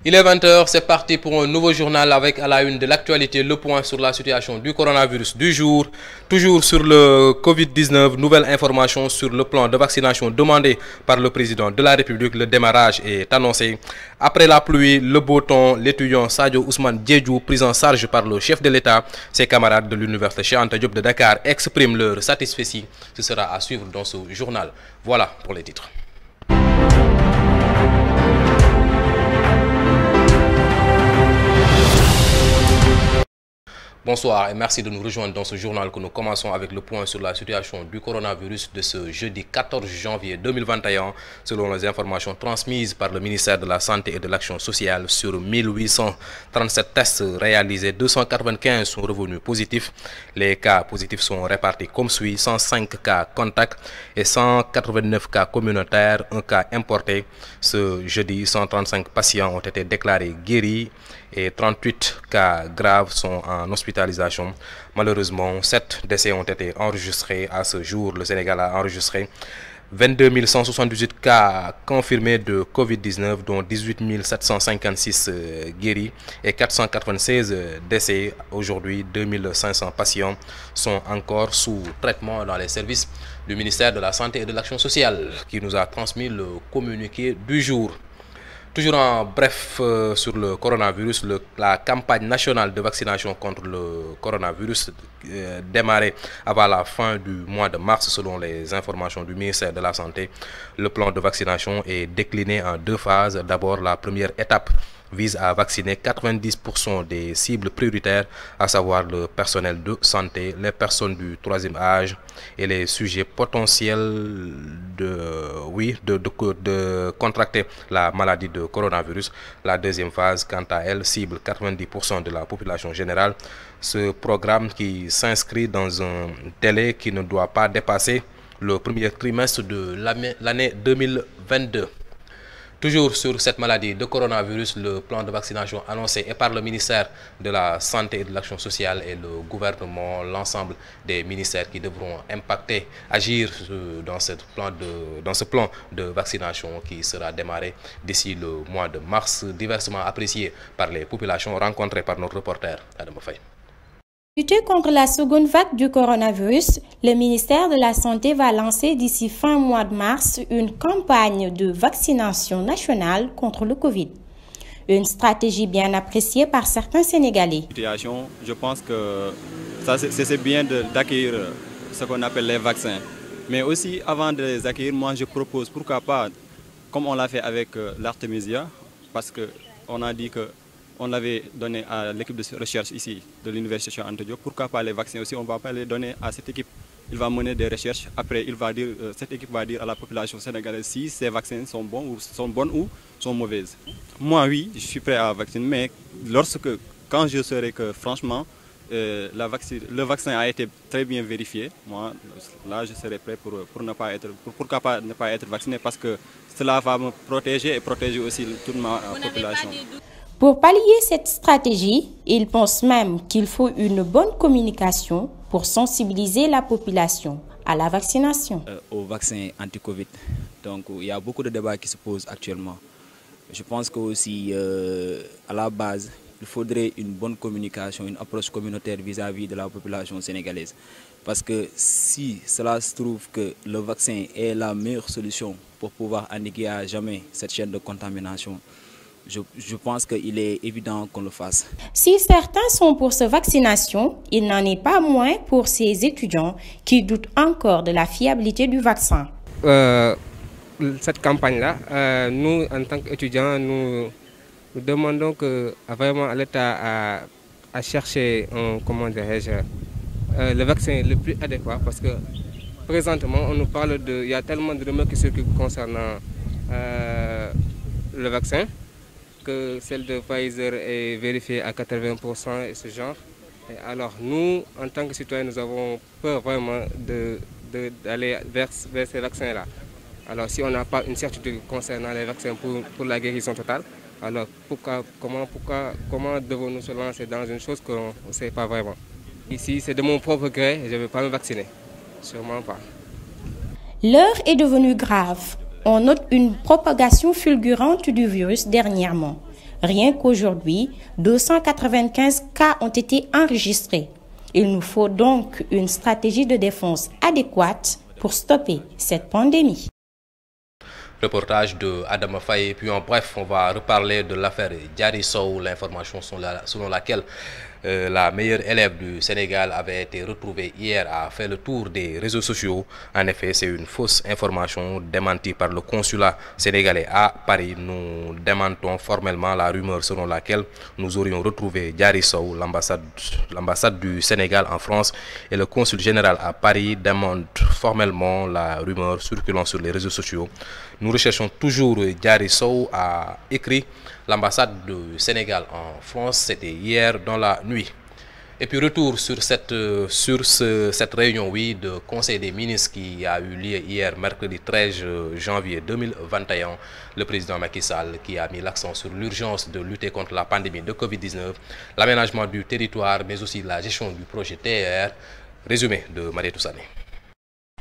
Il est 20 h, c'est parti pour un nouveau journal avec à la une de l'actualité le point sur la situation du coronavirus du jour. Toujours sur le Covid-19, nouvelle information sur le plan de vaccination demandé par le président de la République. Le démarrage est annoncé. Après la pluie, le beau temps, l'étudiant Sadio Ousmane Diédhiou, pris en charge par le chef de l'État, ses camarades de l'université Cheikh Anta Diop de Dakar expriment leur satisfaction. Ce sera à suivre dans ce journal. Voilà pour les titres. Bonsoir et merci de nous rejoindre dans ce journal que nous commençons avec le point sur la situation du coronavirus de ce jeudi 14 janvier 2021. Selon les informations transmises par le ministère de la Santé et de l'Action sociale, sur 1837 tests réalisés, 295 sont revenus positifs. Les cas positifs sont répartis comme suit: 105 cas contacts et 189 cas communautaires, un cas importé. Ce jeudi, 135 patients ont été déclarés guéris et 38 cas graves sont en hospitalisation. Malheureusement, 7 décès ont été enregistrés à ce jour. Le Sénégal a enregistré 22 178 cas confirmés de Covid-19, dont 18 756 guéris et 496 décès. Aujourd'hui, 2500 patients sont encore sous traitement dans les services du ministère de la Santé et de l'Action sociale, qui nous a transmis le communiqué du jour. Toujours en bref sur le coronavirus, la campagne nationale de vaccination contre le coronavirus démarrée avant la fin du mois de mars selon les informations du ministère de la Santé. Le plan de vaccination est décliné en 2 phases. D'abord, la première étape vise à vacciner 90% des cibles prioritaires, à savoir le personnel de santé, les personnes du 3e âge et les sujets potentiels de contracter la maladie de coronavirus. La deuxième phase, quant à elle, cible 90% de la population générale. Ce programme qui s'inscrit dans un délai qui ne doit pas dépasser le premier trimestre de l'année 2022. Toujours sur cette maladie de coronavirus, le plan de vaccination annoncé est par le ministère de la Santé et de l'Action sociale et le gouvernement, l'ensemble des ministères qui devront agir dans ce plan de vaccination qui sera démarré d'ici le mois de mars, diversement apprécié par les populations rencontrées par notre reporter Adam Faye. Pour lutter contre la seconde vague du coronavirus, le ministère de la Santé va lancer d'ici fin mois de mars une campagne de vaccination nationale contre le Covid. Une stratégie bien appréciée par certains Sénégalais. Je pense que c'est bien d'accueillir ce qu'on appelle les vaccins. Mais aussi, avant de les accueillir, moi je propose, pourquoi pas, comme on l'a fait avec l'Artemisia, parce qu'on a dit que on l'avait donné à l'équipe de recherche ici de l'université Cheikh Anta Diop. Pourquoi pas les vaccins aussi? On ne va pas les donner à cette équipe. Il va mener des recherches. Après, cette équipe va dire à la population sénégalaise si ces vaccins sont bonnes ou sont mauvaises. Moi, oui, je suis prêt à vacciner, mais quand je saurai que franchement, le vaccin a été très bien vérifié, moi, là, je serai prêt pourquoi pas ne pas être vacciné, parce que cela va me protéger et protéger aussi toute ma population. Pour pallier cette stratégie, ils pensent même qu'il faut une bonne communication pour sensibiliser la population à la vaccination. Au vaccin anti-Covid. Donc, il y a beaucoup de débats qui se posent actuellement. Je pense qu'aussi, à la base, il faudrait une bonne communication, une approche communautaire vis-à-vis de la population sénégalaise. Parce que si cela se trouve que le vaccin est la meilleure solution pour pouvoir endiguer à jamais cette chaîne de contamination, je pense qu'il est évident qu'on le fasse. Si certains sont pour cette vaccination, il n'en est pas moins pour ces étudiants qui doutent encore de la fiabilité du vaccin. Cette campagne-là, nous, en tant qu'étudiants, nous demandons que vraiment l'État à chercher le vaccin le plus adéquat, parce que présentement, on nous parle il y a tellement de rumeurs qui circulent concernant le vaccin, que celle de Pfizer est vérifiée à 80% et ce genre. Et alors nous, en tant que citoyens, nous avons peur vraiment d'aller vers ces vaccins-là. Alors si on n'a pas une certitude concernant les vaccins pour la guérison totale, alors comment devons-nous se lancer dans une chose qu'on ne sait pas vraiment? Ici, c'est de mon propre gré, je ne vais pas me vacciner. Sûrement pas. L'heure est devenue grave. On note une propagation fulgurante du virus dernièrement. Rien qu'aujourd'hui, 295 cas ont été enregistrés. Il nous faut donc une stratégie de défense adéquate pour stopper cette pandémie. Reportage de Adama Faye. Puis en bref, on va reparler de l'affaire Diary Sow, l'information selon laquelle la meilleure élève du Sénégal avait été retrouvée hier, a fait le tour des réseaux sociaux. En effet, c'est une fausse information démentie par le consulat sénégalais à Paris. Nous démentons formellement la rumeur selon laquelle nous aurions retrouvé Diary Sow. L'ambassade du Sénégal en France et le consul général à Paris démentent formellement la rumeur circulant sur les réseaux sociaux. Nous recherchons toujours Diary Sow, a écrit l'ambassade du Sénégal en France. C'était hier dans la nuit. Et puis retour sur cette réunion de Conseil des ministres qui a eu lieu hier, mercredi 13 janvier 2021. Le président Macky Sall qui a mis l'accent sur l'urgence de lutter contre la pandémie de Covid-19, l'aménagement du territoire, mais aussi la gestion du projet TER. Résumé de Mariétou Sané.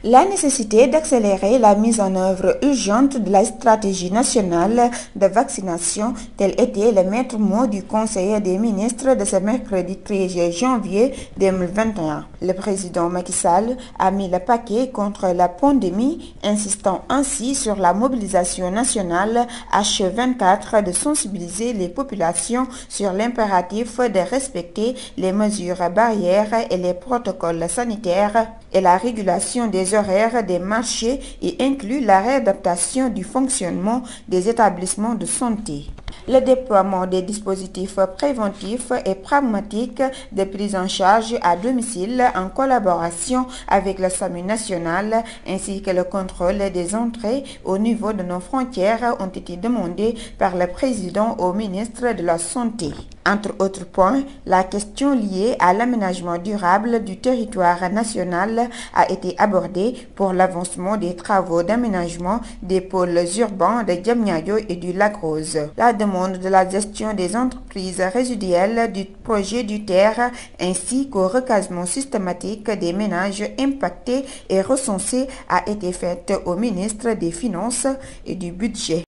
La nécessité d'accélérer la mise en œuvre urgente de la stratégie nationale de vaccination, tel était le maître mot du Conseil des ministres de ce mercredi 13 janvier 2021. Le président Macky Sall a mis le paquet contre la pandémie, insistant ainsi sur la mobilisation nationale H24 de sensibiliser les populations sur l'impératif de respecter les mesures barrières et les protocoles sanitaires et la régulation des horaires des marchés et inclut la réadaptation du fonctionnement des établissements de santé. Le déploiement des dispositifs préventifs et pragmatiques de prise en charge à domicile en collaboration avec le SAMU national ainsi que le contrôle des entrées au niveau de nos frontières ont été demandés par le président au ministre de la Santé. Entre autres points, la question liée à l'aménagement durable du territoire national a été abordée pour l'avancement des travaux d'aménagement des pôles urbains de Diamniadio et du Lac Rose. La demande de la gestion des entreprises résiduelles du projet du TER ainsi qu'au recasement systématique des ménages impactés et recensés a été faite au ministre des Finances et du Budget.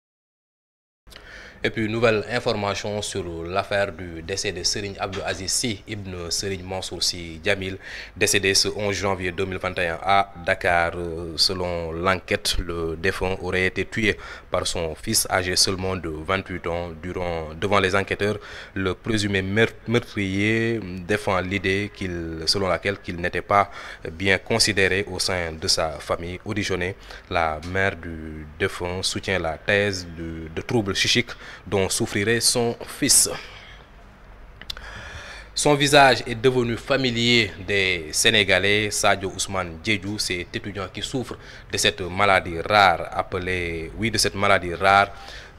Et puis, nouvelle information sur l'affaire du décès de Serigne Abdou Aziz Sy Ibn Serigne Mansour Sy Djamil, décédé ce 11 janvier 2021 à Dakar. Selon l'enquête, le défunt aurait été tué par son fils âgé seulement de 28 ans. Devant les enquêteurs, le présumé meurtrier défend l'idée selon laquelle il n'était pas bien considéré au sein de sa famille. Auditionnée, la mère du défunt soutient la thèse de troubles psychiques dont souffrirait son fils. Son visage est devenu familier des Sénégalais. Sadio Ousmane Diédhiou, cet étudiant qui souffre de cette maladie rare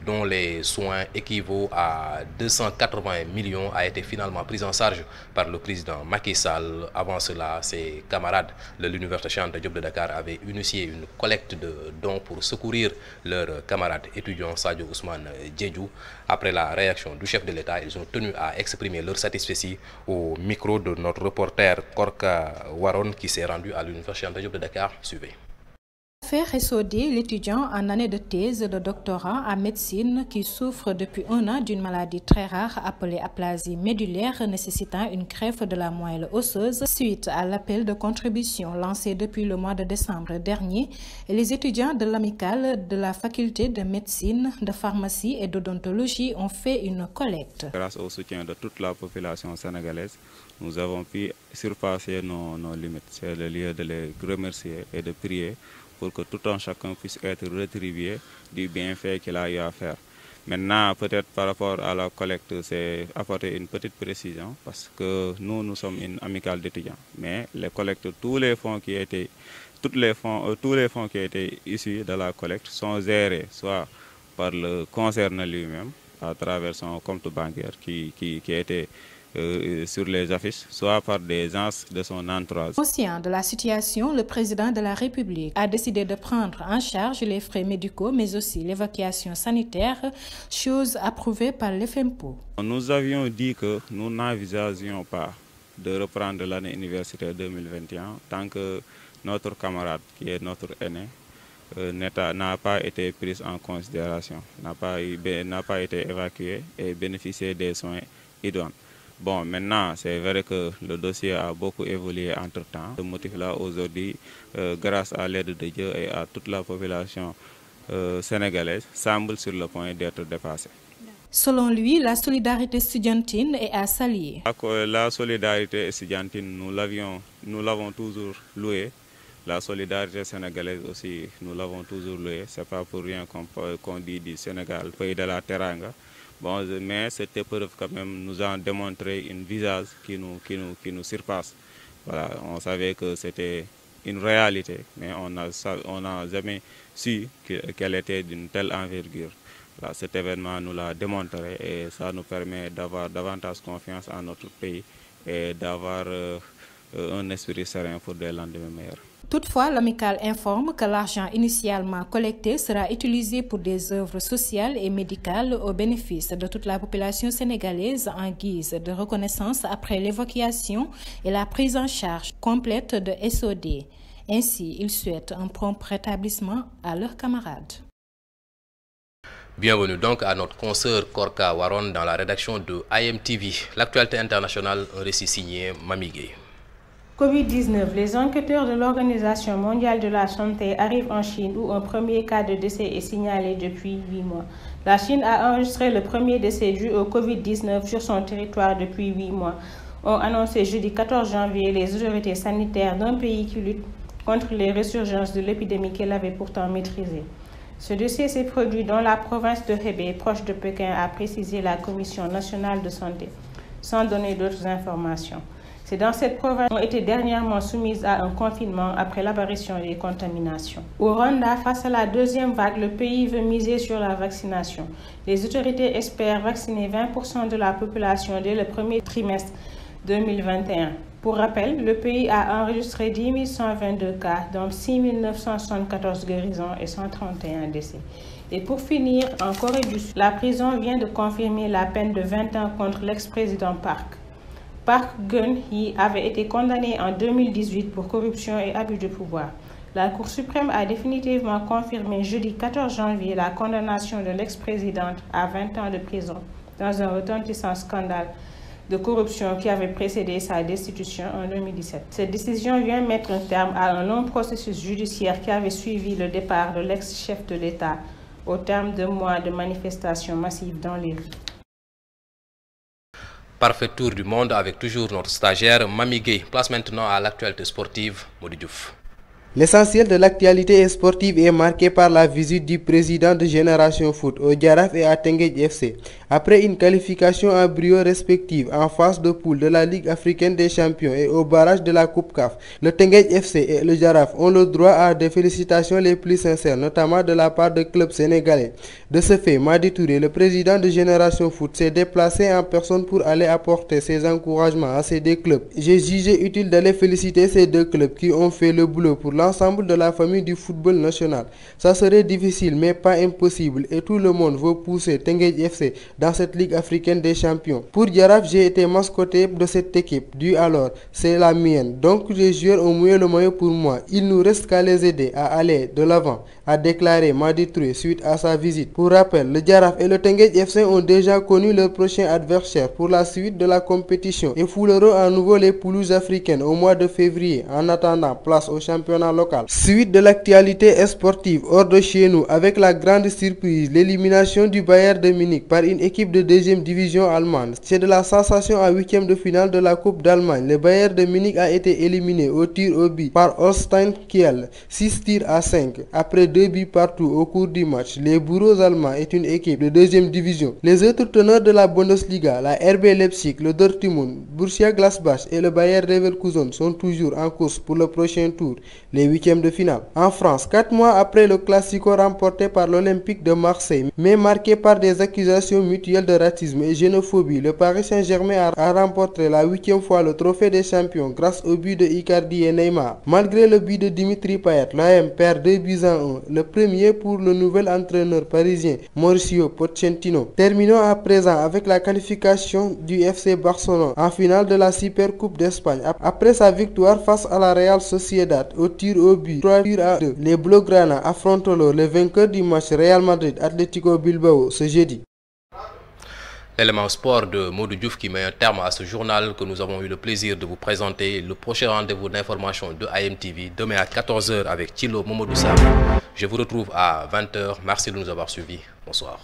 dont les soins équivaut à 280 millions, a été finalement pris en charge par le président Macky Sall. Avant cela, ses camarades de l'université Cheikh Anta Diop de Dakar avaient initié une collecte de dons pour secourir leurs camarades étudiants Sadio Ousmane Diédhiou. Après la réaction du chef de l'État, ils ont tenu à exprimer leur satisfaction au micro de notre reporter Korka Waron qui s'est rendu à l'université Cheikh Anta Diop de Dakar. Suivez. Faire Essodé, l'étudiant en année de thèse de doctorat en médecine qui souffre depuis un an d'une maladie très rare appelée aplasie médulaire nécessitant une greffe de la moelle osseuse suite à l'appel de contribution lancé depuis le mois de décembre dernier. Les étudiants de l'amicale de la faculté de médecine, de pharmacie et d'odontologie ont fait une collecte. Grâce au soutien de toute la population sénégalaise, nous avons pu surpasser nos limites. C'est le lieu de les remercier et de prier pour que tout un chacun puisse être rétribué du bienfait qu'il a eu à faire. Maintenant, peut-être par rapport à la collecte, c'est apporter une petite précision parce que nous sommes une amicale d'étudiants. Mais les collectes, tous les fonds qui étaient issus de la collecte sont gérés soit par le concerné lui-même à travers son compte bancaire qui était sur les affiches, soit par des gens de son entourage. Conscient de la situation, le président de la République a décidé de prendre en charge les frais médicaux, mais aussi l'évacuation sanitaire, chose approuvée par l'FMPO. Nous avions dit que nous n'envisagions pas de reprendre l'année universitaire 2021 tant que notre camarade, qui est notre aîné, n'a pas été prise en considération, n'a pas été évacuée et bénéficié des soins idoines. Bon, maintenant, c'est vrai que le dossier a beaucoup évolué entre-temps. Ce motif-là, aujourd'hui, grâce à l'aide de Dieu et à toute la population sénégalaise, semble sur le point d'être dépassé. Selon lui, la solidarité estudiantine est à saluer. La solidarité estudiantine, nous l'avons toujours louée. La solidarité sénégalaise aussi, nous l'avons toujours louée. Ce n'est pas pour rien qu'on dit du Sénégal, pays de la Teranga. Bon, mais cette épreuve quand même nous a démontré une visage qui nous surpasse. Voilà, on savait que c'était une réalité, mais on n'a jamais su qu'elle était d'une telle envergure. Là, cet événement nous l'a démontré et ça nous permet d'avoir davantage confiance en notre pays et d'avoir un esprit serein pour des lendemains meilleurs. Toutefois, l'amicale informe que l'argent initialement collecté sera utilisé pour des œuvres sociales et médicales au bénéfice de toute la population sénégalaise en guise de reconnaissance après l'évacuation et la prise en charge complète de SOD. Ainsi, ils souhaitent un prompt rétablissement à leurs camarades. Bienvenue donc à notre consoeur Korka Waron dans la rédaction de IMTV. L'actualité internationale, un récit signé Mami Gueye. Covid-19, les enquêteurs de l'Organisation mondiale de la santé arrivent en Chine où un premier cas de décès est signalé depuis 8 mois. La Chine a enregistré le premier décès dû au Covid-19 sur son territoire depuis 8 mois. Ont annoncé jeudi 14 janvier les autorités sanitaires d'un pays qui lutte contre les résurgences de l'épidémie qu'elle avait pourtant maîtrisée. Ce décès s'est produit dans la province de Hebei, proche de Pékin, a précisé la Commission nationale de santé, sans donner d'autres informations. C'est dans cette province ont été dernièrement soumises à un confinement après l'apparition des contaminations. Au Rwanda, face à la deuxième vague, le pays veut miser sur la vaccination. Les autorités espèrent vacciner 20% de la population dès le premier trimestre 2021. Pour rappel, le pays a enregistré 10 122 cas, dont 6 974 guérisons et 131 décès. Et pour finir, en Corée du Sud, la prison vient de confirmer la peine de 20 ans contre l'ex-président Park. Park Geun-hye avait été condamné en 2018 pour corruption et abus de pouvoir. La Cour suprême a définitivement confirmé jeudi 14 janvier la condamnation de l'ex-présidente à 20 ans de prison dans un retentissant scandale de corruption qui avait précédé sa destitution en 2017. Cette décision vient mettre un terme à un long processus judiciaire qui avait suivi le départ de l'ex-chef de l'État au terme de mois de manifestations massives dans les rues. Parfait tour du monde avec toujours notre stagiaire Mami Gueye. Place maintenant à l'actualité sportive, Modi Diouf. L'essentiel de l'actualité sportive est marqué par la visite du président de Génération Foot au Jaraaf et à Teungueth FC. Après une qualification en brio respective en phase de poule de la Ligue africaine des champions et au barrage de la Coupe CAF, le Teungueth FC et le Jaraaf ont le droit à des félicitations les plus sincères, notamment de la part de clubs sénégalais. De ce fait, Madi Touré, le président de Génération Foot, s'est déplacé en personne pour aller apporter ses encouragements à ces deux clubs. J'ai jugé utile d'aller féliciter ces deux clubs qui ont fait le boulot pour l'ensemble de la famille du football national. Ça serait difficile mais pas impossible et tout le monde veut pousser Teungueth FC dans cette Ligue africaine des champions. Pour Jaraaf, j'ai été mascoté de cette équipe. Du alors, c'est la mienne. Donc les joueurs ont mouillé le maillot pour moi. Il nous reste qu'à les aider à aller de l'avant, a déclaré Madi Touré suite à sa visite. Pour rappel, le Jaraaf et le Teungueth FC ont déjà connu leur prochain adversaire pour la suite de la compétition et fouleront à nouveau les pelouses africaines au mois de février. En attendant, place au championnat local. Suite de l'actualité sportive hors de chez nous avec la grande surprise, l'élimination du Bayern de Munich par une équipe de deuxième division allemande. C'est de la sensation à huitième de finale de la Coupe d'Allemagne. Le Bayern de Munich a été éliminé au tir au but par Holstein Kiel, 6 tirs à 5, après 2 buts partout au cours du match. Les bourreaux allemands est une équipe de deuxième division. Les autres teneurs de la Bundesliga, la RB Leipzig, le Dortmund, Borussia Gladbach et le Bayer Leverkusen sont toujours en course pour le prochain tour, les huitièmes de finale. En France, 4 mois après le Classico remporté par l'Olympique de Marseille, mais marqué par des accusations mutuelles de racisme et xénophobie, le Paris Saint-Germain a remporté la 8e fois le trophée des champions grâce au but de Icardi et Neymar. Malgré le but de Dimitri Payet, l'OM perd 2 buts à 1, le premier pour le nouvel entraîneur parisien Mauricio Pochettino. Terminons à présent avec la qualification du FC Barcelone en finale de la Super Coupe d'Espagne après sa victoire face à la Real Sociedad au tir tirs au but, 3-2. Les Blaugrana affronteront les vainqueurs du match Real Madrid-Atlético Bilbao ce jeudi. L'élément sport de Modou Diouf qui met un terme à ce journal que nous avons eu le plaisir de vous présenter. Le prochain rendez-vous d'information de AMTV demain à 14h avec Thilo Momodou Sam. Je vous retrouve à 20h. Merci de nous avoir suivis. Bonsoir.